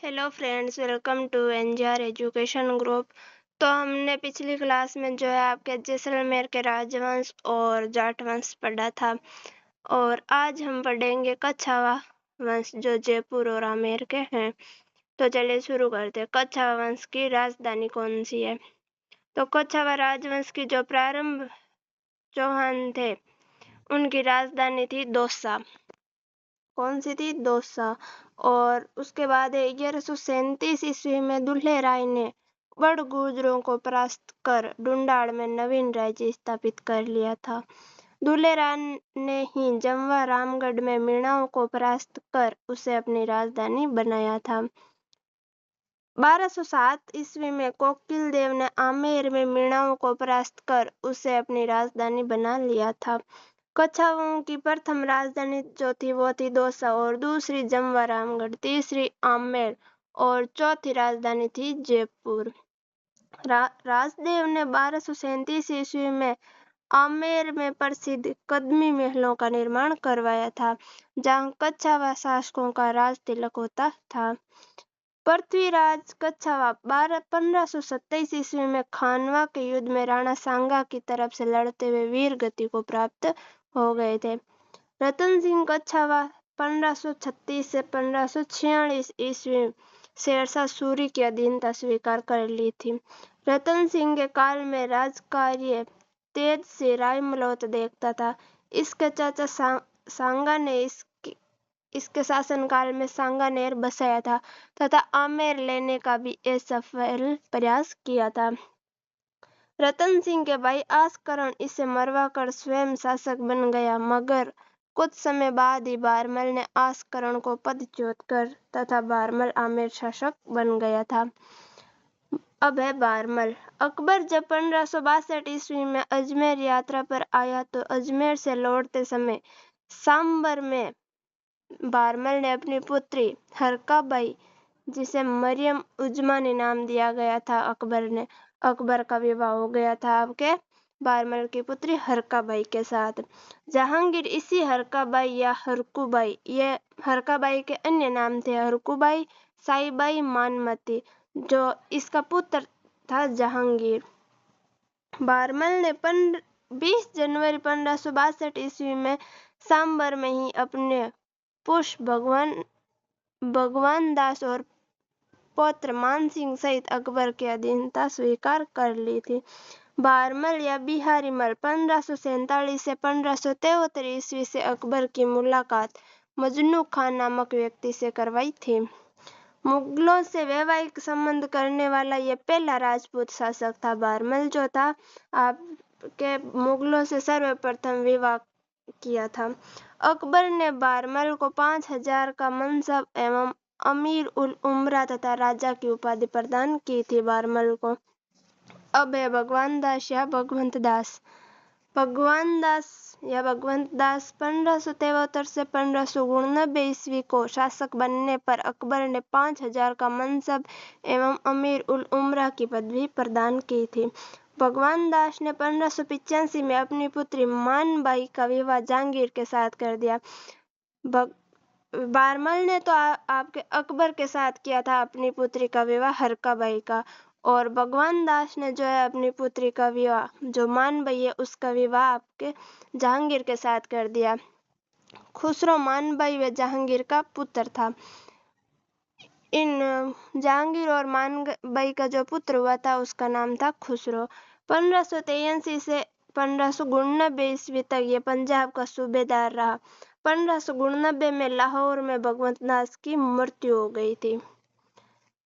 Hello friends, welcome to NGR education group. तो हमने पिछली क्लास में जो है आपके जैसलमेर के राजवंश और जाट वंश पढ़ा था, और आज हम पढ़ेंगे कछावा वंश जो जयपुर और आमेर के हैं। तो चलिए शुरू करते हैं। कछावा वंश की राजधानी कौन सी है? तो कछावा राजवंश की जो प्रारंभ चौहान थे, उनकी राजधानी थी दौसा। कौन सी थी? दौसा। और उसके बाद 1137 ईस्वी में दुल्हे राय ने बड़गुजरों को परास्त कर डुंडाड़ में नवीन राज्य स्थापित कर लिया था। दुल्हे राय ने ही जमवा रामगढ़ में मीणाओं को परास्त कर उसे अपनी राजधानी बनाया था। 1207 ईस्वी में कोकिल देव ने आमेर में मीणाओं को परास्त कर उसे अपनी राजधानी बना लिया था। कछावाओं की प्रथम राजधानी जो थी वो थी दौसा, और दूसरी जमवा रामगढ़, तीसरी आमेर और चौथी राजधानी थी जयपुर। राजदेव ने 1237 ईस्वी में आमेर में प्रसिद्ध कदमी महलों का निर्माण करवाया था, जहां कछावा शासकों का राज तिलक होता था। पृथ्वीराज कछावा 1527 ईस्वी में खानवा के युद्ध में राणा सांगा की तरफ से लड़ते हुए वीर गति को प्राप्त हो गए थे। रतन सिंह कछावा 1536 से 1546 ईस्वी शेरशाह सूरी की अधीनता स्वीकार कर ली थी। रतन सिंह के काल में राजकार्य तेज से रायमलोत देखता था। इसके चाचा सांगा ने इसके शासनकाल में सांगानेर बसाया था तथा आमेर लेने का भी असफल प्रयास किया था। रतन सिंह के भाई आस्करण इसे मरवाकर स्वयं शासक बन गया, मगर कुछ समय बाद ही बारमल ने आस्करण को पदच्युत कर तथा बारमल आमेर शासक बन गया था। अब है बारमल। अकबर जब 1562 ईस्वी में अजमेर यात्रा पर आया तो अजमेर से लौटते समय सांबर में बारमल ने अपनी पुत्री हरकाबाई, जिसे मरियम उजमानी नाम दिया गया था, अकबर का विवाह हो गया था आपके बारमल की पुत्री हरकाबाई के साथ। जहांगीर इसी हरकाबाई या हरकुबाई, ये हरकाबाई के अन्य नाम थे हरकुबाई, साईबाई, मानमती, जो इसका पुत्र था जहांगीर। बारमल ने 20 जनवरी 1562 ईस्वी में सांबर में ही अपने पुष्प भगवान दास और पौत्र मानसिंह सहित अकबर की अधीनता स्वीकार कर ली थी। बारमल या बिहारी मल 1547 से 1573 ईस्वी से अकबर की मुलाकात मजनू खान नामक व्यक्ति से करवाई थी। मुगलों से वैवाहिक संबंध करने वाला यह पहला राजपूत शासक था। बारमल जो था आपके मुगलों से सर्वप्रथम विवाह किया था। अकबर ने बारमल को 5000 का मनसब एवं अमीर उल उमरा तथा राजा की उपाधि प्रदान की थी बारमल को। अब है भगवान दास या भगवंत दास। भगवान दास 1573 से 1589 ईस्वी को शासक बनने पर अकबर ने 5000 का मनसब एवं अमीर उल उमरा की पदवी प्रदान की थी। भगवान दास ने 1585 में अपनी पुत्री मानबाई का विवाह जहांगीर के साथ कर दिया। बारमल ने तो आपके अकबर के साथ किया था अपनी पुत्री का विवाह हरकाबाई का, और भगवान दास ने जो है अपनी पुत्री का विवाह जो मानबाई है उसका विवाह आपके जहांगीर के साथ कर दिया। खुसरो मानबाई व जहांगीर का पुत्र था। इन जहांगीर और मानबाई का जो पुत्र हुआ था उसका नाम था खुसरो। 1583 से 1589 ईस्वी तक ये पंजाब का सूबेदार रहा। 1589 में लाहौर में भगवंत दास की मृत्यु हो गई थी।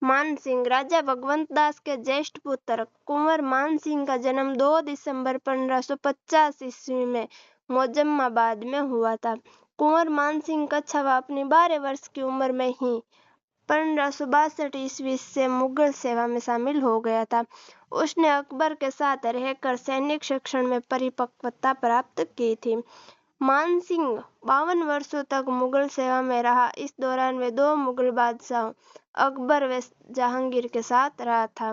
मानसिंह राजा भगवंत दास के ज्येष्ठ पुत्र कुंवर मानसिंह का जन्म 2 दिसंबर 1550 ईस्वी में मोजम्माबाद में हुआ था। कुंवर मानसिंह कछावा अपनी 12 वर्ष की उम्र में ही 1562 ईस्वी से मुगल सेवा में शामिल हो गया था। उसने अकबर के साथ रहकर सैनिक शिक्षण में परिपक्वता प्राप्त की थी। मानसिंह 52 वर्षों तक मुगल सेवा में रहा। इस दौरान वे 2 मुगल बादशाहों अकबर व जहांगीर के साथ रहा था।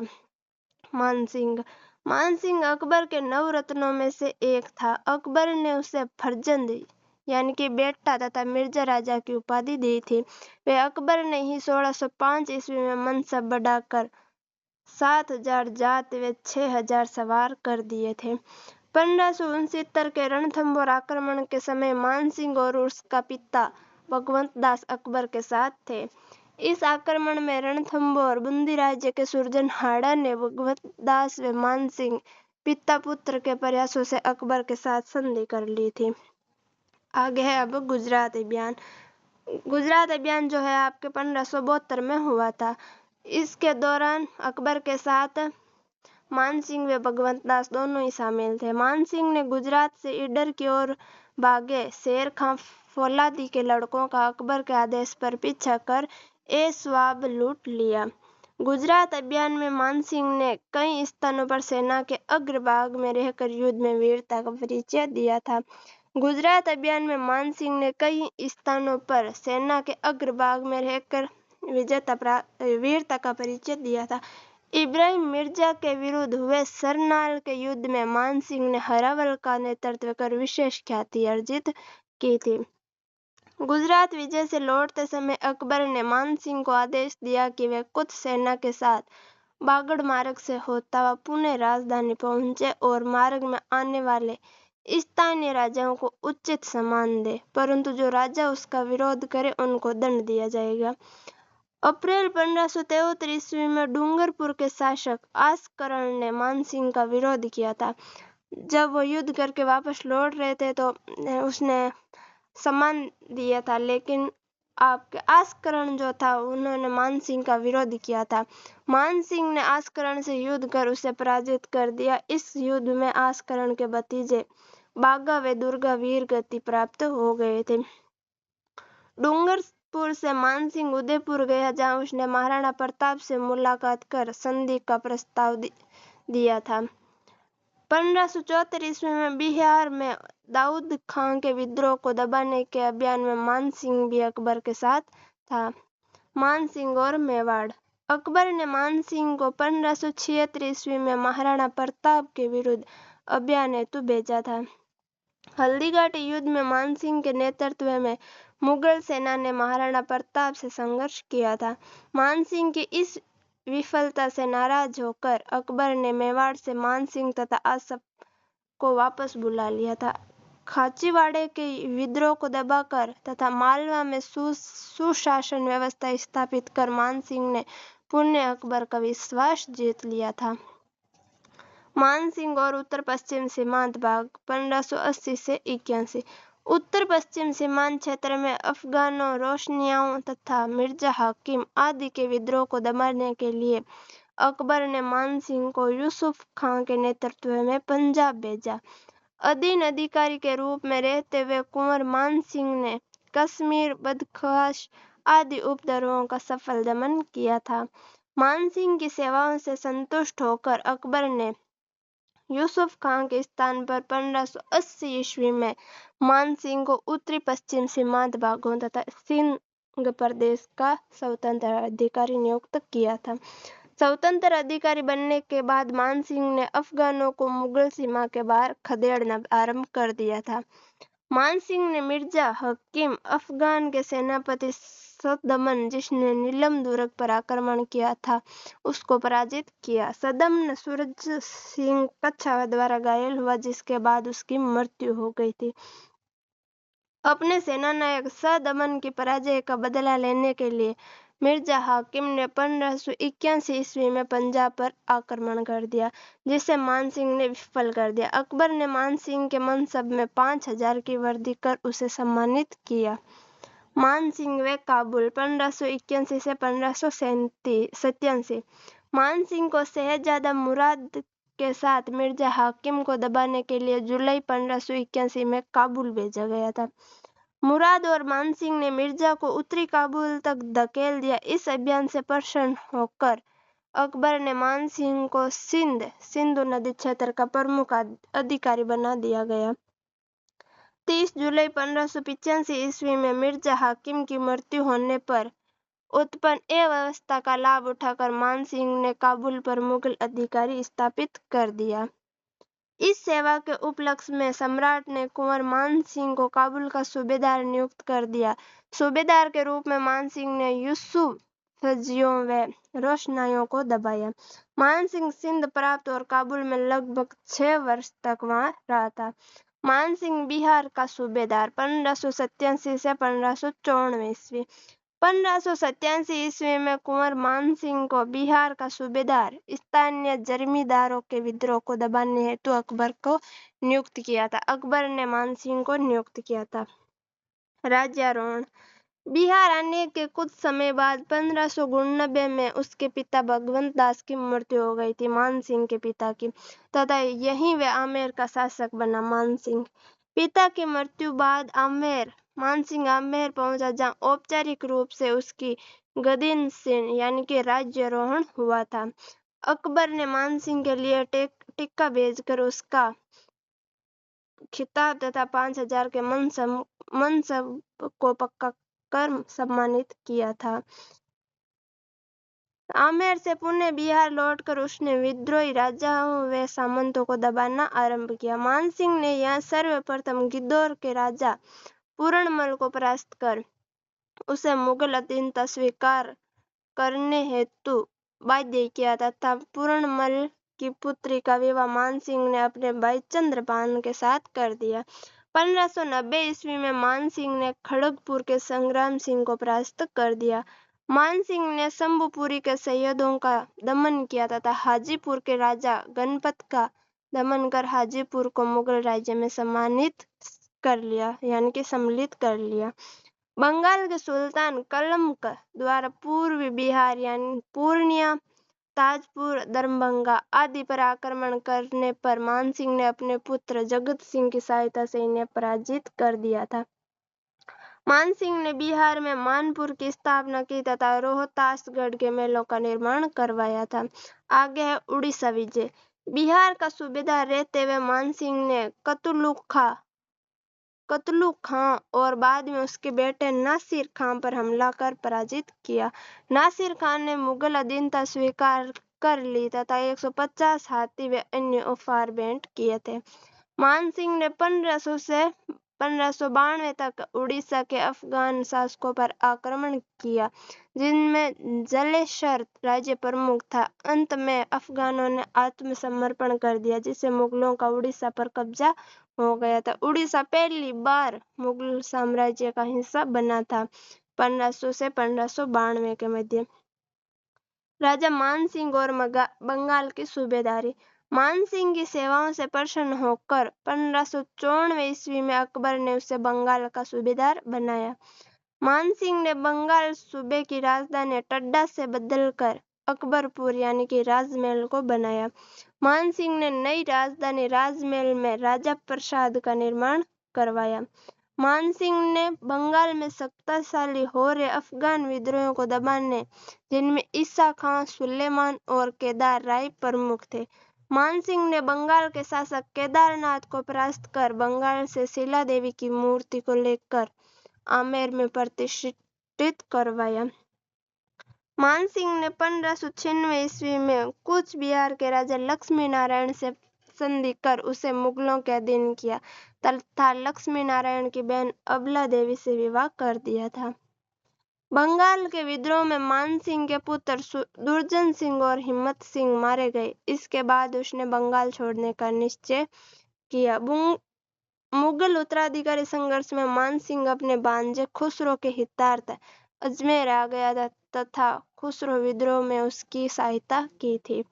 मानसिंह अकबर के 9 रत्नों में से एक था। अकबर ने उसे फर्जंद यानी कि बेटा तथा मिर्जा राजा की उपाधि दी थी। वे अकबर ने ही 1605 ईस्वी में मनसब बढ़ाकर 7,000 जात व 6,000 सवार कर दिए थे। 1569 के रणथंभौर आक्रमण के समय मानसिंह और उसका पिता भगवंत दास अकबर के साथ थे। इस आक्रमण में रणथंभौर बूंदी राज्य के सुरजनहाड़ा ने भगवंत दास व मानसिंह पिता पुत्र के प्रयासों से अकबर के साथ संधि कर ली थी। आगे है अब गुजरात अभियान। गुजरात अभियान जो है आपके 1572 में हुआ था। इसके दौरान अकबर के साथ मानसिंह व भगवंत दास दोनों ही शामिल थे। मानसिंह ने गुजरात से ईडर की ओर भागे शेर खां फौलादी के लड़कों का अकबर के आदेश पर पीछा कर स्वाब लूट लिया। गुजरात अभियान में मानसिंह ने कई स्थानों पर सेना के अग्रभाग में रहकर युद्ध में वीरता का परिचय दिया था। गुजरात अभियान में मानसिंह ने कई स्थानों पर सेना के अग्रभाग में रहकर वीरता का परिचय दिया था। इब्राहिम मिर्जा के विरुद्ध हुए सरनाल के युद्ध में मानसिंह ने हरावल का नेतृत्व कर विशेष ख्याति अर्जित की थी। गुजरात विजय से लौटते समय अकबर ने मानसिंह को आदेश दिया कि वे कुछ सेना के साथ बागड़ मार्ग से होता हुआ पुणे राजधानी पहुंचे और मार्ग में आने वाले स्थानीय राजाओं को उचित सम्मान दे, परंतु जो राजा उसका विरोध करे उनको दंड दिया जाएगा। अप्रैल 1573 ईस्वी में डूंगरपुर के शासक आस्करण ने मानसिंह का विरोध किया था। जब वो युद्ध करके वापस लौट रहे थे तो उसने सम्मान दिया था, लेकिन आपके आस्करण जो था उन्होंने मानसिंह का विरोध किया था। मानसिंह ने आस्करण से युद्ध कर उसे पराजित कर दिया। इस युद्ध में आस्करण के भतीजे बागा व दुर्गा वीर गति प्राप्त हो गए थे। डूंगरपुर से मानसिंह उदयपुर गया, जहां उसने महाराणा प्रताप से मुलाकात कर संधि का प्रस्ताव दिया था। 1574 ईस्वी में बिहार में दाऊद खां के विद्रोह को दबाने के अभियान में मानसिंह भी अकबर के साथ था। मानसिंह और मेवाड़। अकबर ने मानसिंह को 1576 ईस्वी में महाराणा प्रताप के विरुद्ध अभियान हेतु भेजा था। हल्दीघाटी युद्ध में मानसिंह के नेतृत्व में मुगल सेना ने महाराणा प्रताप से संघर्ष किया था। मानसिंह की इस विफलता से नाराज होकर अकबर ने मेवाड़ से मानसिंह तथा आसफ को वापस बुला लिया था। खाचीवाड़े के विद्रोह को दबाकर तथा मालवा में सुशासन व्यवस्था स्थापित कर मानसिंह ने पुण्य अकबर का विश्वास जीत लिया था। मानसिंह और उत्तर पश्चिम सीमांत भाग 1580 से 81। उत्तर पश्चिम सीमांत क्षेत्र में अफगानों, रोशनियाओं तथा मिर्जा हाकिम आदि के विद्रोह को दबाने के लिए अकबर ने मानसिंह को यूसुफ खां के नेतृत्व में पंजाब भेजा। अधीन अधिकारी के रूप में रहते हुए कुंवर मानसिंह ने कश्मीर, बदख्शां आदि उपद्रवों का सफल दमन किया था। मानसिंह की सेवाओं से संतुष्ट होकर अकबर ने यूसुफ खां के स्थान पर 1580 ईस्वी में मानसिंह को उत्तरी पश्चिम सीमांत भागों तथा सिंध प्रदेश का स्वतंत्र अधिकारी नियुक्त किया था। स्वतंत्र अधिकारी बनने के बाद मानसिंह ने अफगानों को मुगल सीमा के बाहर खदेड़ना आरंभ कर दिया था। मानसिंह ने मिर्जा हकीम अफगान के सेनापति सदमन, जिसने नीलम दुर्ग पर आक्रमण किया था, उसको पराजित किया। सदमन सूरज सिंह कच्छावा द्वारा घायल हुआ, जिसके बाद उसकी मृत्यु हो गई थी। अपने सेनानायक सदमन की पराजय का बदला लेने के लिए मिर्जा हाकिम ने 1581 ईस्वी में पंजाब पर आक्रमण कर दिया, जिसे मानसिंह ने विफल कर दिया। अकबर ने मानसिंह के मनसब में 5000 की वृद्धि कर उसे सम्मानित किया। मानसिंह व काबुल 1581 से 1587। मानसिंह को शहजादा मुराद के साथ मिर्जा हाकिम को दबाने के लिए जुलाई 1581 में काबुल भेजा गया था। मुराद और मानसिंह ने मिर्जा को उत्तरी काबुल तक धकेल दिया। इस अभियान से प्रसन्न होकर अकबर ने मानसिंह को सिंधु नदी क्षेत्र का प्रमुख अधिकारी बना दिया गया। 30 जुलाई 1585 ईस्वी में मिर्जा हाकिम की मृत्यु होने पर उत्पन्न अव्यवस्था का लाभ उठाकर मानसिंह ने काबुल पर मुगल अधिकारी स्थापित कर दिया। इस सेवा के उपलक्ष्य में सम्राट ने कुंवर मान सिंह को काबुल का सूबेदार नियुक्त कर दिया। सूबेदार के रूप में मान सिंह ने यूसुफजियों व रोशनाइयों को दबाया। मान सिंह सिंध प्राप्त और काबुल में लगभग 6 वर्ष तक वहां रहा था। मान सिंह बिहार का सूबेदार 1587 से 1594 ईस्वी। 1587 ईस्वी में कुंवर मान सिंह को बिहार का सूबेदार स्थानीय जमींदारों के विद्रोह को दबाने हेतु अकबर को नियुक्त किया था। अकबर ने मान सिंह को नियुक्त किया था। राज्यारोहण। बिहार आने के कुछ समय बाद 1599 में उसके पिता भगवंत दास की मृत्यु हो गई थी, मान सिंह के पिता की, तथा यहीं वे आमेर का शासक बना। मान सिंह पिता की मृत्यु बाद मान सिंह आमेर पहुंचा, जहां औपचारिक रूप से उसकी गद्दीनशीन यानी कि राज्यारोहण हुआ था। अकबर ने मान सिंह के लिए टिक्का भेजकर उसका खिताब तथा 5000 के मनसब को पक्का कर सम्मानित किया था। आमेर से पुणे बिहार लौटकर उसने विद्रोही राजाओं व सामंतों को दबाना आरंभ किया। मान सिंह ने यहाँ सर्वप्रथम गिद्धौर के राजा पूरणमल को परास्त कर उसे मुगल अधीनता स्वीकार करने हेतु बाध्य किया तथा पूरणमल की पुत्री का विवाह मान सिंह ने अपने भाई चंद्रभान के साथ कर दिया। 1590 ईस्वी में मान सिंह ने खड़गपुर के संग्राम सिंह को परास्त कर दिया। मान सिंह ने शंभुपुरी के सैयदों का दमन किया तथा हाजीपुर के राजा गणपत का दमन कर हाजीपुर को मुगल राज्य में सम्मिलित कर लिया। बंगाल के सुल्तान कलम्क द्वारा पूर्वी बिहार यानी पूर्णिया, ताजपुर, दरभंगा आदि पर आक्रमण करने पर मान सिंह ने अपने पुत्र जगत सिंह की सहायता से इन्हें पराजित कर दिया था। मान सिंह ने बिहार में मानपुर की स्थापना की तथा रोहतासगढ़ के महलों का निर्माण करवाया था। आगे है उड़ीसा विजय। बिहार का सूबेदार रहते हुए मान सिंह ने कतलू खां और बाद में उसके बेटे नासिर खां पर हमला कर पराजित किया। नासिर खान ने मुगल अधीनता स्वीकार कर ली तथा 150 हाथी व अन्य उपहार भेंट किए थे। मान सिंह ने 1500 से 1592 तक उड़ीसा के अफगान शासकों पर आक्रमण किया, जिनमें जलेसर राज्य प्रमुख था। अंत में अफगानों ने आत्मसमर्पण कर दिया, जिससे मुगलों का उड़ीसा पर कब्जा हो गया था। उड़ीसा पहली बार मुगल साम्राज्य का हिस्सा बना था 1500 से 1592 के मध्य। राजा मान सिंह और बंगाल की सूबेदारी। मान सिंह की सेवाओं से प्रसन्न होकर 1594 ईस्वी में अकबर ने उसे बंगाल का सूबेदार बनाया। मान सिंह ने बंगाल सूबे की राजधानी टड्डा से बदलकर अकबरपुर यानी कि राजमहल को बनाया। मान सिंह ने नई राजधानी राजमहल में राजा प्रसाद का निर्माण करवाया। मान सिंह ने बंगाल में शक्तिशाली हो रहे अफगान विद्रोहियों को दबाने, जिनमें ईसा खां, सुलेमान और केदार राय प्रमुख थे। मान सिंह ने बंगाल के शासक केदारनाथ को परास्त कर बंगाल से शिला देवी की मूर्ति को लेकर आमेर में प्रतिष्ठित करवाया। मान सिंह ने 1596 ईस्वी में कूच बिहार के राजा लक्ष्मी नारायण से संधि कर उसे मुगलों के अधीन किया तथा लक्ष्मी नारायण की बहन अबला देवी से विवाह कर दिया था। बंगाल के विद्रोह में मान सिंह के पुत्र दुर्जन सिंह और हिम्मत सिंह मारे गए। इसके बाद उसने बंगाल छोड़ने का निश्चय किया। मुगल उत्तराधिकारी संघर्ष में मान सिंह अपने भांजे खुसरो के हितार्थ अजमेर आ गया था तथा खुसरो विद्रोह में उसकी सहायता की थी।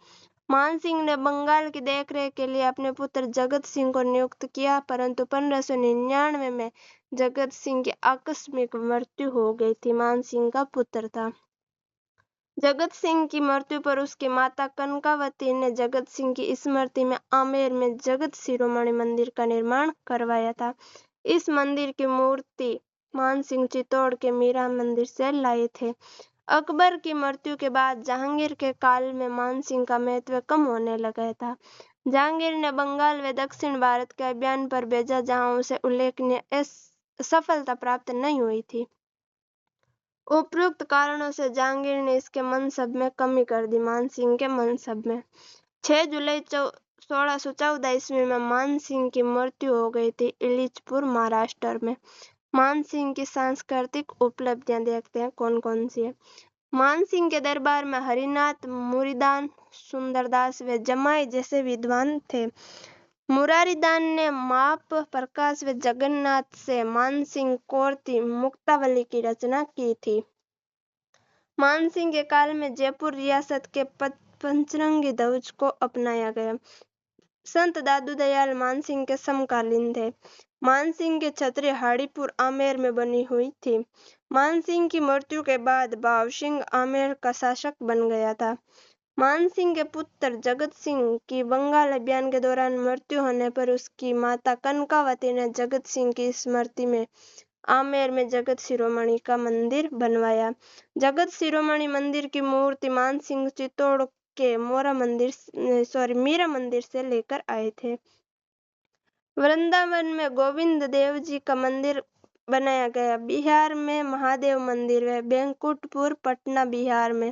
मान सिंह ने बंगाल की देखरेख के लिए अपने पुत्र जगत सिंह को नियुक्त किया, परंतु 1599 में जगत सिंह की आकस्मिक मृत्यु हो गई थी। मान सिंह का पुत्र था। जगत सिंह की मृत्यु पर उसकी माता कनकावती ने जगत सिंह की स्मृति में आमेर में जगत शिरोमणि मंदिर का निर्माण करवाया था। इस मंदिर की मूर्ति मान सिंह चित्तौड़ के मीरा मंदिर से लाए थे। अकबर की मृत्यु के बाद जहांगीर के काल में मान सिंह का महत्व कम होने लगा था। जहांगीर ने बंगाल व दक्षिण भारत के अभियान पर भेजा, जहां उसे उल्लेखनीय सफलता प्राप्त नहीं हुई थी। उपयुक्त कारणों से जहांगीर ने इसके मनसब में कमी कर दी। मान सिंह के मनसब में 6 जुलाई 1614 ईस्वी में मानसिंह की मृत्यु हो गई थी इलिचपुर महाराष्ट्र में। मानसिंह की सांस्कृतिक उपलब्धियां देखते हैं कौन कौन सी है। मानसिंह के दरबार में हरिनाथ, मुरारीदास, सुंदरदास व जमाई जैसे विद्वान थे। मुरारीदास ने माप प्रकाश व जगन्नाथ से मानसिंह कोरती मुक्तावली की रचना की थी। मानसिंह के काल में जयपुर रियासत के पंचरंगी ध्वज को अपनाया गया। संत दादू दयाल मानसिंह के समकालीन थे। मानसिंह की छतरी हाड़ीपुर आमेर में बनी हुई थी। मानसिंह की मृत्यु के बाद भावसिंह आमेर का शासक बन गया था। मानसिंह के पुत्र जगत सिंह की बंगाल अभियान के दौरान मृत्यु होने पर उसकी माता कनकावती ने जगत सिंह की स्मृति में आमेर में जगत शिरोमणि का मंदिर बनवाया। जगत शिरोमणि मंदिर की मूर्ति मानसिंह चित्तौड़ के मीरा मंदिर से लेकर आए थे। वृंदावन में गोविंद देव जी का मंदिर बनाया गया। बिहार में महादेव मंदिर व बैंकुठपुर, पटना बिहार में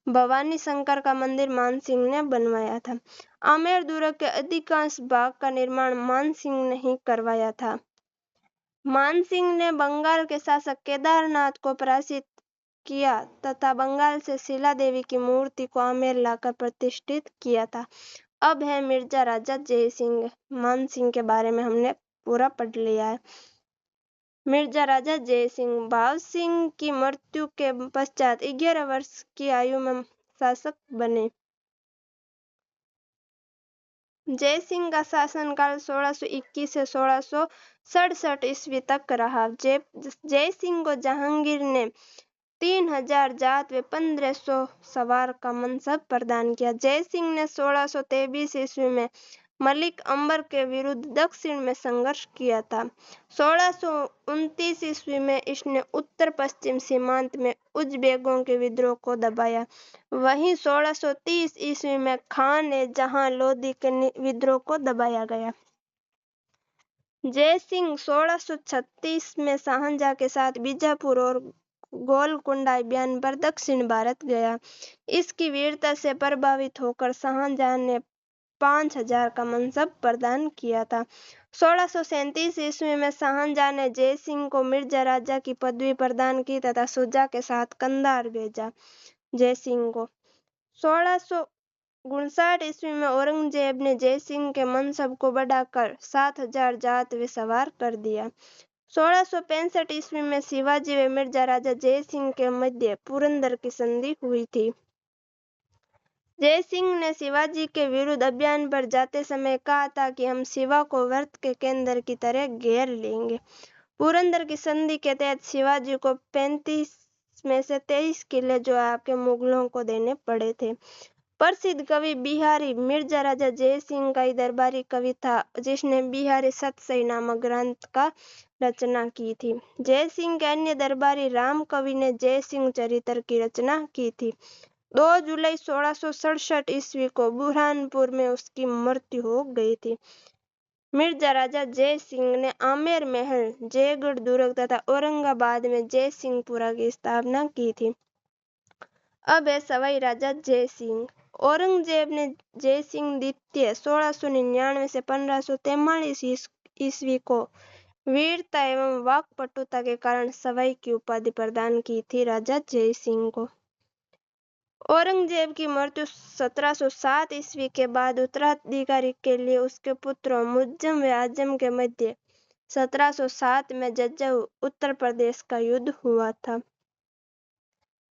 भवानी शंकर का मंदिर मानसिंह ने बनवाया था। आमेर दुर्ग के अधिकांश भाग का निर्माण मानसिंह ने ही करवाया था। मानसिंह ने बंगाल के शासक केदारनाथ को पराजित किया तथा बंगाल से शीला देवी की मूर्ति को आमेर लाकर प्रतिष्ठित किया था। अब है मिर्जा राजा जयसिंह। मानसिंह के बारे में हमने पूरा पढ़ लिया है। मिर्जा राजा जयसिंह भाव सिंह की मृत्यु के पश्चात 11 वर्ष की आयु में शासक बने। जयसिंह का शासनकाल 1621 से 1667 ईस्वी तक रहा। जयसिंह को जहांगीर ने 3000 जात व 1500 सवार का मनसब प्रदान किया। जयसिंह ने 1623 ईस्वी में मलिक अंबर के विरुद्ध दक्षिण में संघर्ष किया था। 1629 ईस्वी में इसने उत्तर पश्चिम सीमांत में उज़्बेकों के विद्रोह को दबाया। वहीं 1630 ईस्वी में खान ए जहां लोदी के विद्रोह को दबाया गया। जयसिंह 1636 में शाहजहां के साथ बीजापुर और गोलकुंडा अभियान पर दक्षिण भारत गया। इसकी वीरता से प्रभावित होकर शाहजहां ने 5000 का मनसब प्रदान किया था। 1637 ईस्वी में शाहजहां ने जयसिंह को मिर्जा राजा की पदवी प्रदान की तथा शुजा के साथ कंधार भेजा। जयसिंह को 1659 ईस्वी में औरंगजेब ने जयसिंह के मनसब को बढ़ाकर 7000 जात व सवार कर दिया। 1665 ईस्वी में शिवाजी व मिर्जा राजा जयसिंह के मध्य पुरंदर की संधि हुई थी। जयसिंह ने शिवाजी के विरुद्ध अभियान पर जाते समय कहा था कि हम शिवा को वर्त के केंद्र की तरह घेर लेंगे। पुरंदर की संधि के तहत शिवाजी को 35 में से 23 किले जो आपके मुगलों को देने पड़े थे। प्रसिद्ध कवि बिहारी मिर्जा राजा जयसिंह का दरबारी कवि था जिसने बिहारी सतसई नामक ग्रंथ का रचना की थी। जयसिंह के अन्य दरबारी राम कवि ने जयसिंह चरित्र की रचना की थी। 2 जुलाई 1667 ईस्वी को बुरहानपुर में उसकी मृत्यु हो गई थी। मिर्जा राजा जयसिंह ने आमेर महल, जयगढ़ दुर्ग तथा औरंगाबाद में जयसिंहपुरा की स्थापना की थी। अब है सवाई राजा जयसिंह। औरंगजेब ने जयसिंह द्वितीय 1699 से 1543 ईस्वी को वीरता एवं वाक्पटुता के कारण सवाई की उपाधि प्रदान की थी राजा जयसिंह को। औरंगजेब की मृत्यु 1707 ईस्वी के बाद उत्तराधिकारी के लिए उसके पुत्रों मुअज्जम व आजम के मध्य 1707 में जज्जू उत्तर प्रदेश का युद्ध हुआ था।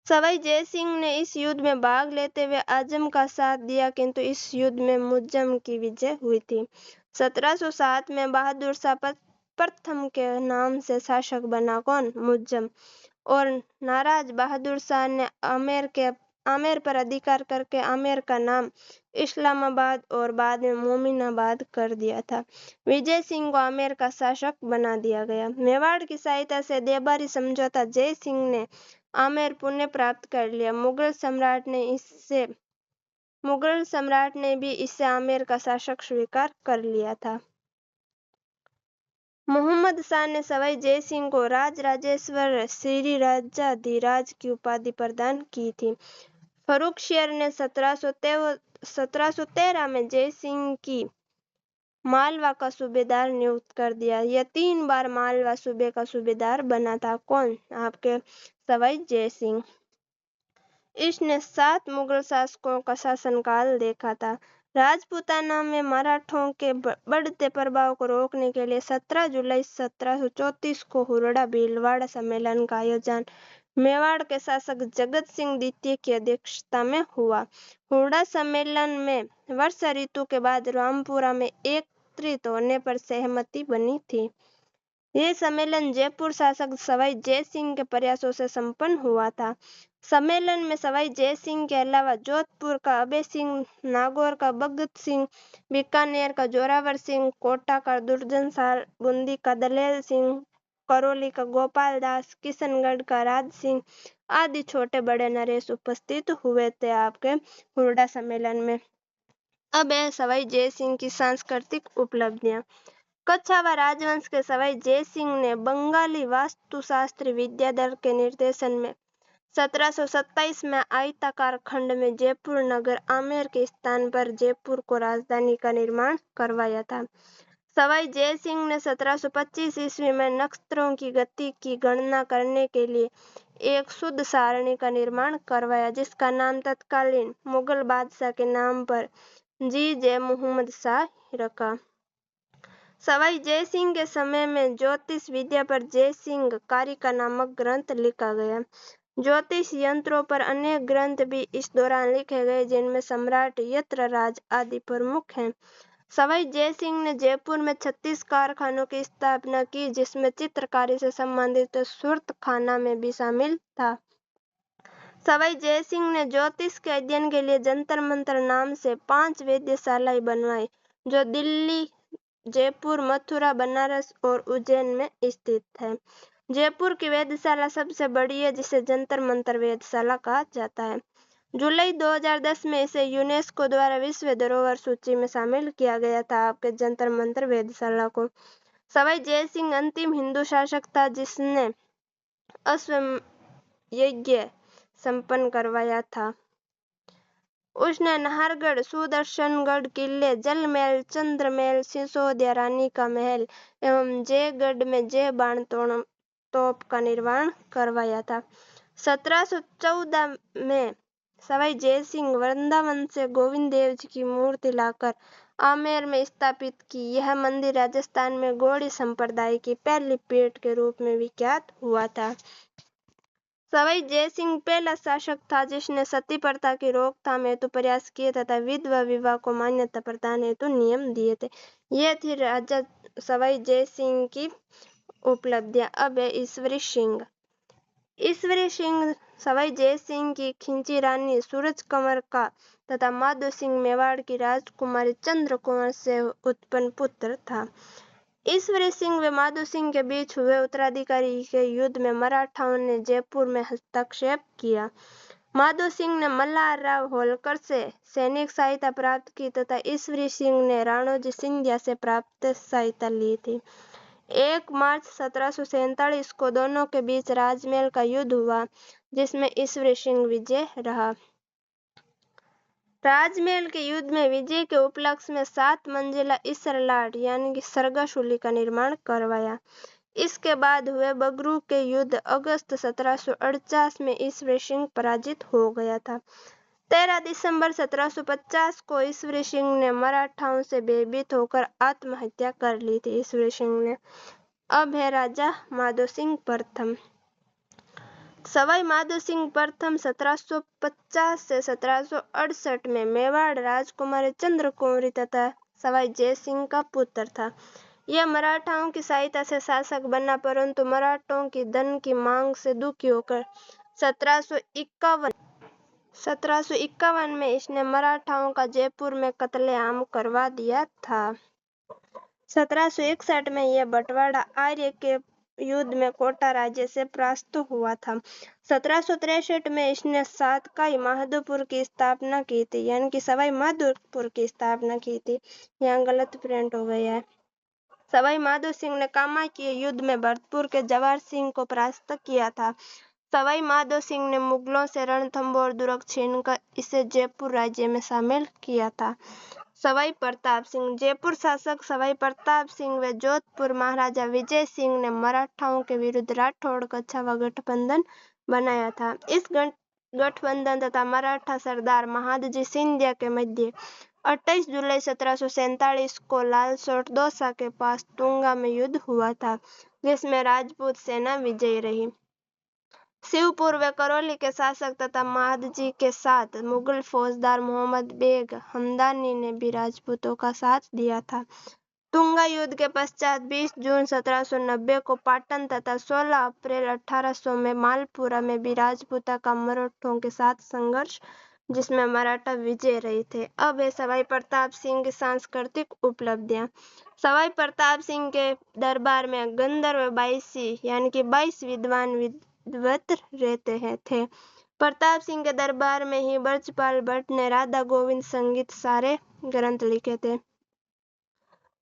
सवाई जयसिंह ने इस युद्ध में भाग लेते हुए आजम का साथ दिया किंतु इस युद्ध में मुअज्जम की विजय हुई थी। 1707 में बहादुर शाह प्रथम के नाम से शासक बना कौन? मुअज्जम। और नाराज बहादुर शाह ने आमेर पर अधिकार करके आमेर का नाम इस्लामाबाद और बाद में मोमिनाबाद कर दिया था। विजय सिंह को आमेर का शासक बना दिया गया। मेवाड़ की सहायता से देबारी समझौता जय सिंह ने आमेर पुनः प्राप्त कर लिया। मुगल सम्राट ने भी इसे आमेर का शासक स्वीकार कर लिया था। मोहम्मद शाह ने सवाई जय सिंह को राजराजेश्वर श्री राजाधिराज की उपाधि प्रदान की थी। फर्रुखसियर ने 1713 में जय सिंह की मालवा का सूबेदार नियुक्त कर दिया। यह 3 बार मालवा सूबे का सूबेदार बना था। कौन? आपके सवाई जय सिंह। इसने 7 मुगल शासकों का शासनकाल देखा था। राजपूताना में मराठों के बढ़ते प्रभाव को रोकने के लिए 17 जुलाई 1734 को हुरड़ा भीलवाड़ा सम्मेलन का आयोजन मेवाड़ के शासक जगत सिंह द्वितीय की अध्यक्षता में हुआ। हुरड़ा सम्मेलन में वर्षा ऋतु के बाद रामपुरा में एकत्रित होने पर सहमति बनी थी। यह सम्मेलन जयपुर शासक सवाई जय सिंह के प्रयासों से संपन्न हुआ था। सम्मेलन में सवाई जय सिंह के अलावा जोधपुर का अभय सिंह, नागौर का भगत सिंह, बीकानेर का जोरावर सिंह, कोटा का दुर्जन सार, बूंदी का दलेल सिंह, करौली का गोपाल दास, किशनगढ़ का राज सिंह आदि छोटे बड़े नरेश उपस्थित हुए थे आपके हुरड़ा सम्मेलन में। अब है सवाई जय सिंह की सांस्कृतिक उपलब्धियां। कच्छावा राजवंश के सवाई जय सिंह ने बंगाली वास्तुशास्त्री विद्याधर के निर्देशन में 1727 में आयताकार खंड में जयपुर नगर आमेर के स्थान पर जयपुर को राजधानी का निर्माण करवाया था। सवाई जय सिंह ने 1725 ईस्वी में नक्षत्रों की गति की गणना करने के लिए एक शुद्ध सारणी का निर्माण करवाया, जिसका नाम तत्कालीन मुगल बादशाह के नाम पर जी जे मोहम्मद शाह रखा। सवाई जय सिंह के समय में ज्योतिष विद्या पर जय सिंह कारिका नामक ग्रंथ लिखा गया। ज्योतिष यंत्रों पर अनेक ग्रंथ भी इस दौरान लिखे गए, जिनमें सम्राट यत्रराज आदि प्रमुख हैं। सवाई जय सिंह ने जयपुर में 36 कारखानों की स्थापना की, जिसमें चित्रकारी से संबंधित सूरतखाना में भी शामिल था। सवाई जय सिंह ने ज्योतिष के अध्ययन के लिए जंतर मंतर नाम से 5 वेधशालाएं बनवाई, जो दिल्ली, जयपुर, मथुरा, बनारस और उज्जैन में स्थित है। जयपुर की वेधशाला सबसे बड़ी है, जिसे जंतर मंतर वेधशाला कहा जाता है। जुलाई 2010 में इसे यूनेस्को द्वारा विश्व धरोहर सूची में शामिल किया गया था आपके जंतर मंतर वेधशाला को। सवाई जय सिंह अंतिम हिंदू शासक था जिसने अश्वमेध यज्ञ संपन्न करवाया था। उसने नाहरगढ़, सुदर्शनगढ़ किले, जल महल, चंद्र महल, सिसोदिया रानी का महल एवं जयगढ़ में जय बाण तोप का निर्माण करवाया था। 1714 में सवाई जय सिंह वृंदावन से गोविंद देव जी की मूर्ति लाकर आमेर में स्थापित की। यह मंदिर राजस्थान में गौड़ी संप्रदाय की पहली पीठ के रूप में विख्यात हुआ था। सवाई जय सिंह पहला शासक था जिसने सती प्रथा की रोकथाम हेतु प्रयास किए तथा विधवा विवाह को मान्यता प्रदान हेतु नियम दिए थे। यह थी राजा सवाई जय सिंह की उपलब्धियां। अब है ईश्वरी सिंह। ईश्वरी सिंह सवाई जय सिंह की खिंची रानी सूरज कंवर का तथा माधो सिंह मेवाड़ की राजकुमारी चंद्र कुंवर से उत्पन्न पुत्र था। ईश्वरी सिंह व माधो सिंह के बीच हुए उत्तराधिकारी के युद्ध में मराठाओं ने जयपुर में हस्तक्षेप किया। माधो सिंह ने मल्हार राव होलकर से सैनिक सहायता प्राप्त की तथा ईश्वरी सिंह ने राणोजी सिंधिया से प्राप्त सहायता ली थी। 1 मार्च 1747 को दोनों के बीच राजमहल का युद्ध हुआ, जिसमें ईश्वरी सिंह विजय रहा। राजमहल के युद्ध में विजय के उपलक्ष्य में 7 मंजिला इसरलाट यानी कि सरगासुली का निर्माण करवाया। इसके बाद हुए बगरू के युद्ध अगस्त 1748 में ईश्वरी सिंह पराजित हो गया था। 13 दिसंबर 1750 को ईश्वरी सिंह ने मराठाओं से भयभीत होकर आत्महत्या कर ली थी। ईश्वरी सिंह ने। अब है राजा माधो सिंह प्रथम। सवाई माधो सिंह प्रथम 1750 से 1768 में मेवाड़ राजकुमारी चंद्र कुंवरी तथा सवाई जय सिंह का पुत्र था। यह मराठाओं की सहायता से शासक बना, परंतु मराठों की धन की मांग से दुखी होकर 1751 में इसने मराठाओं का जयपुर में कत्लेआम करवा दिया था। 1761 में यह बंटवारा आर्य के युद्ध में कोटा राज्य से परास्त हुआ था। 1763 में इसने सातकाई माधोपुर की स्थापना की थी, यानी कि सवाई माधोपुर की स्थापना की थी। यहाँ गलत प्रिंट हो गया है। सवाई माधो सिंह ने कामाख्या युद्ध में भरतपुर के जवाहर सिंह को परास्त किया था। सवाई माधो सिंह ने मुगलों से रणथंभौर दुर्ग छीनकर इसे जयपुर राज्य में शामिल किया था। सवाई प्रताप सिंह। जयपुर शासक सवाई प्रताप सिंह व जोधपुर महाराजा विजय सिंह ने मराठाओं के विरुद्ध राठौड़ कछावा गठबंधन बनाया था। इस गठबंधन तथा मराठा सरदार महादजी सिंधिया के मध्य 28 जुलाई 1747 को लालसोट दौसा के पास तुंगा में युद्ध हुआ था, जिसमें राजपूत सेना विजयी रही। शिवपुर व करौली के शासक तथा महादजी के साथ मुगल फौजदार मोहम्मद बेग हमदानी ने भी राजपूतों का साथ दिया था। तुंगा युद्ध के पश्चात 20 जून 1790 को पाटन तथा 16 अप्रैल 1800 में मालपुरा में भी राजपूता का मराठों के साथ संघर्ष, जिसमें मराठा विजय रहे थे। अब है सवाई प्रताप सिंह की सांस्कृतिक उपलब्धियां। सवाई प्रताप सिंह के दरबार में गंधर्व 22 यानी कि 22 विद्वान विद्वत रहते थे। प्रताप सिंह के दरबार में ही ब्रजपाल भट्ट ने राधा गोविंद संगीत सारे ग्रंथ लिखे थे।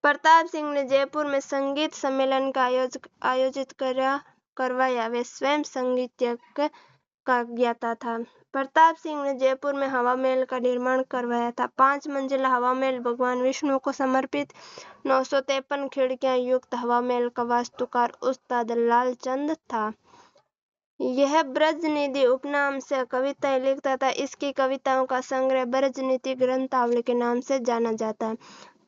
प्रताप सिंह ने जयपुर में संगीत सम्मेलन का आयोजित करवाया। वे स्वयं संगीतज्ञ का ज्ञाता था। प्रताप सिंह ने जयपुर में हवा महल का निर्माण करवाया था। 5 मंजिला हवा महल भगवान विष्णु को समर्पित 953 खिड़कियां युक्त हवा महल का वास्तुकार उस्ताद लालचंद था। यह ब्रजनिधि उपनाम से कविताएं लिखता था। इसकी कविताओं का संग्रह ब्रजनिधि ग्रंथावली के नाम से जाना जाता है।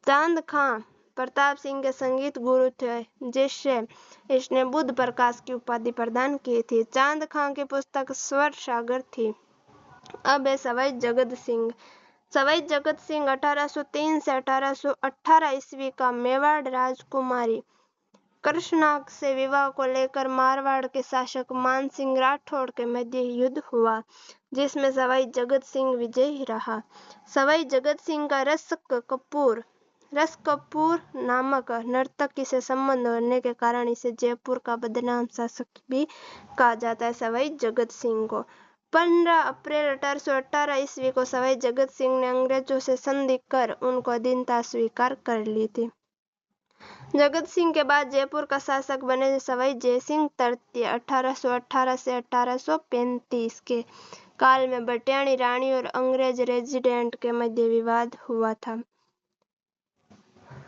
चांद खां प्रताप सिंह के संगीत गुरु थे, जिससे इसने बुद्ध प्रकाश की उपाधि प्रदान की थी। चांद खां की पुस्तक स्वर सागर थी। अब है सवाई जगत सिंह। सवाई जगत सिंह 1803 से 1818 ईस्वी का मेवाड़ राजकुमारी कृष्णाक से विवाह को लेकर मारवाड़ के शासक मानसिंह राठौड़ के मध्य युद्ध हुआ, जिसमें सवाई जगत सिंह विजयी रहा। सवाई जगत सिंह का रस कपूर नामक नर्तकी से संबंध होने के कारण इसे जयपुर का बदनाम शासक भी कहा जाता है। सवाई जगत सिंह को 15 अप्रैल 1818 ईस्वी को सवाई जगत सिंह ने अंग्रेजों से संधि कर उनको अधीनता स्वीकार कर ली थी। जगत सिंह के बाद जयपुर का शासक बने सवाई जयसिंह तृतीय 1818 से 1835 के काल में भटियाणी रानी और अंग्रेज रेजिडेंट के मध्य विवाद हुआ था।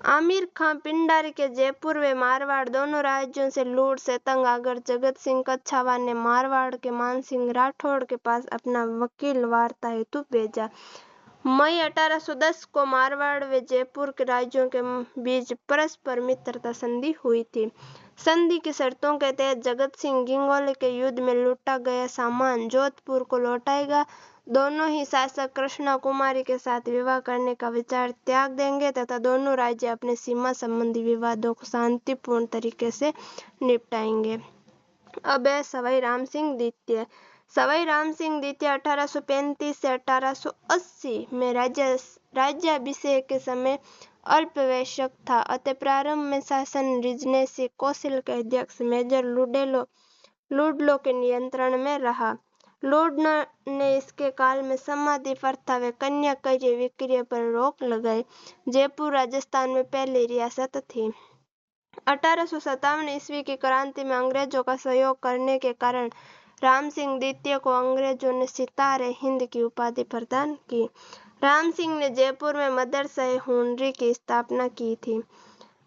आमिर खां पिंडारी के जयपुर व मारवाड़ दोनों राज्यों से लूट से तंग आकर जगत सिंह कछावा ने मारवाड़ के मानसिंह राठौड़ के पास अपना वकील वार्ता हेतु भेजा। मई 1810 को मारवाड़ व जयपुर के राज्यों के बीच परस्पर मित्रता संधि हुई थी। संधि की शर्तों के तहत जगत सिंह गिंगोले के युद्ध में लूटा गया सामान जोधपुर को लौटाएगा। दोनों ही शासक कृष्णा कुमारी के साथ विवाह करने का विचार त्याग देंगे तथा दोनों राज्य अपने सीमा संबंधी विवादों को शांतिपूर्ण तरीके से निपटाएंगे। अब है सवाई राम सिंह द्वितीय। सवाई राम सिंह द्वितीय 1835 से 1880 में राज्याभिषेक के समय अल्पवयस्क था, अतः प्रारंभ में शासन रिजनेसी कौंसिल के अध्यक्ष मेजर लुडलो के नियंत्रण में रहा। लुडलो ने इसके काल में समाधि प्रथा व कन्या क्रय विक्रय पर रोक लगाई। जयपुर राजस्थान में पहली रियासत थी। 1857 ईस्वी की क्रांति में अंग्रेजों का सहयोग करने के कारण राम सिंह द्वितीय को अंग्रेजों ने सितारे हिंद की उपाधि प्रदान की। राम सिंह ने जयपुर में मदरसा-ए-हुनरी की स्थापना की थी।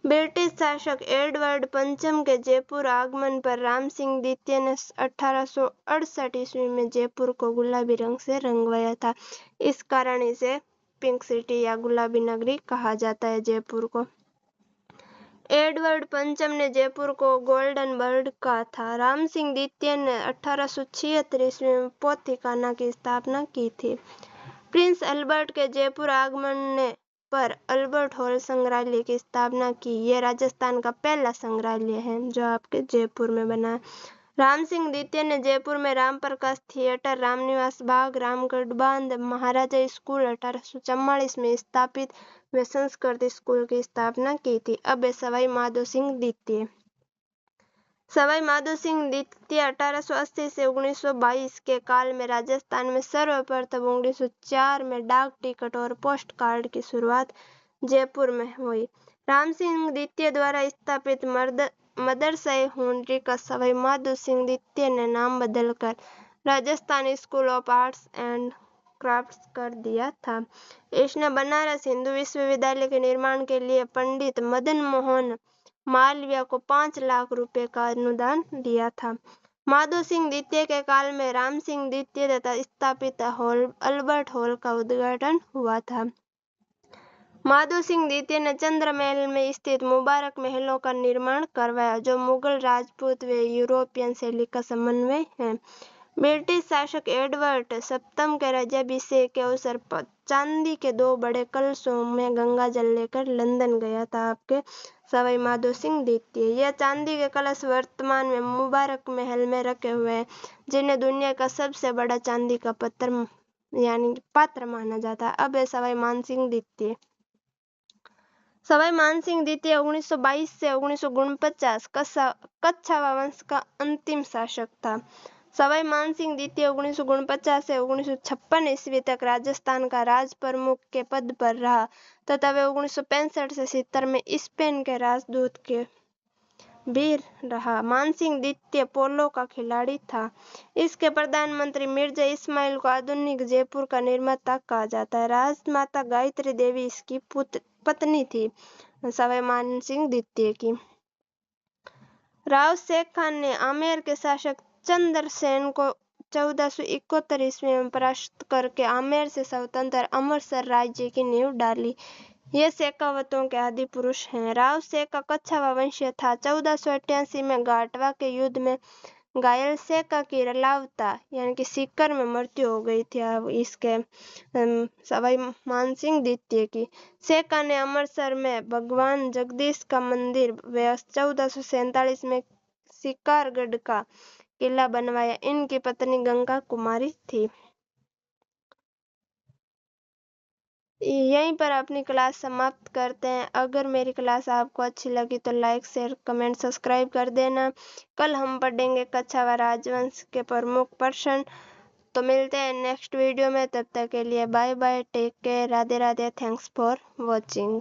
ब्रिटिश शासक एडवर्ड पंचम के जयपुर आगमन पर राम सिंह द्वितीय ने 1868 ईस्वी में जयपुर को गुलाबी रंग से रंगवाया था। इस कारण इसे पिंक सिटी या गुलाबी नगरी कहा जाता है जयपुर को। एडवर्ड पंचम ने जयपुर को गोल्डन बर्ड कहा था। राम सिंह द्वितीय ने 1876 ईस्वी में पोथीखाना की स्थापना की थी। प्रिंस अल्बर्ट के जयपुर आगमन पर अल्बर्ट हॉल संग्रहालय की स्थापना की। यह राजस्थान का पहला संग्रहालय है जो आपके जयपुर में बना है। राम सिंह द्वितीय ने जयपुर में रामप्रकाश थिएटर, रामनिवास बाग, रामगढ़ बांध, महाराजा स्कूल 1844 में स्थापित व संस्कृत स्कूल की स्थापना की थी। अब सवाई माधो सिंह द्वितीय। सवाई माधो सिंह द्वितीय 1880 से 1922 के काल में राजस्थान में सर्वप्रथम 1904 में डाक टिकट और पोस्ट कार्ड की शुरुआत जयपुर में हुई। राम सिंह द्वितीय द्वारा स्थापित मदरसा हुनरी का सवाई माधो सिंह द्वितीय ने नाम बदलकर Rajasthan school of arts and crafts कर दिया था। इसने बनारस हिंदू विश्वविद्यालय के निर्माण के लिए पंडित मदन मोहन मालवीय को 5 लाख रुपए का अनुदान दिया था। माधो सिंह द्वितीय के काल में राम सिंह द्वितीय तथा स्थापित अल्बर्ट हॉल का उद्घाटन हुआ था। माधो सिंह द्वितीय ने चंद्र महल में स्थित मुबारक महलों का निर्माण करवाया, जो मुगल, राजपूत व यूरोपियन शैली का समन्वय है। ब्रिटिश शासक एडवर्ड सप्तम के राज्याभिषेक के अवसर पर चांदी के 2 बड़े कलशों में गंगा जल लेकर लंदन गया था आपके सवाई माधो सिंह द्वितीय। यह चांदी के कलश वर्तमान में मुबारक महल में रखे हुए हैं, जिन्हें दुनिया का सबसे बड़ा चांदी का पात्र माना जाता है। अब है सवाई मानसिंह द्वितीय। सवाई मानसिंह द्वितीय 1922 से 1949 कच्छावा वंश का अंतिम शासक था। सवाई मानसिंह द्वितीय 1949 से 1956 ईस्वी तक राजस्थान का राज प्रमुख के पद पर रहा तथा वे 1965 से 70 में स्पेन के राजदूत के भी रहा। मानसिंह द्वितीय पोलो का खिलाड़ी था। इसके प्रधानमंत्री मिर्जा इस्माइल को आधुनिक जयपुर का निर्माता कहा जाता है। राजमाता गायत्री देवी इसकी पत्नी थी सवाई मानसिंह द्वितीय की। राव शेख खान ने आमेर के शासक चंद्रसेन को 1471 ईस्वी में परास्त करके आमेर से स्वतंत्र अमृतसर राज्य की नींव डाली। ये शेखावतों के आदि पुरुष हैं। राव शेख का कच्छावा वंशीय था। 1488 में घाटवा के युद्ध में घायल शेखा की रलावता यानी कि सीकर में मृत्यु हो गई थी इसके सवाई मानसिंह द्वितीय की। शेखा ने अमृतसर में भगवान जगदीश का मंदिर व 1447 में शिकारगढ़ का किला बनवाया। इनकी पत्नी गंगा कुमारी थी। यहीं पर अपनी क्लास समाप्त करते हैं। अगर मेरी क्लास आपको अच्छी लगी तो लाइक, शेयर, कमेंट, सब्सक्राइब कर देना। कल हम पढ़ेंगे कच्छावा राजवंश के प्रमुख पर्सन। तो मिलते हैं नेक्स्ट वीडियो में। तब तक के लिए bye bye, take care, Radhe Radhe, thanks for watching.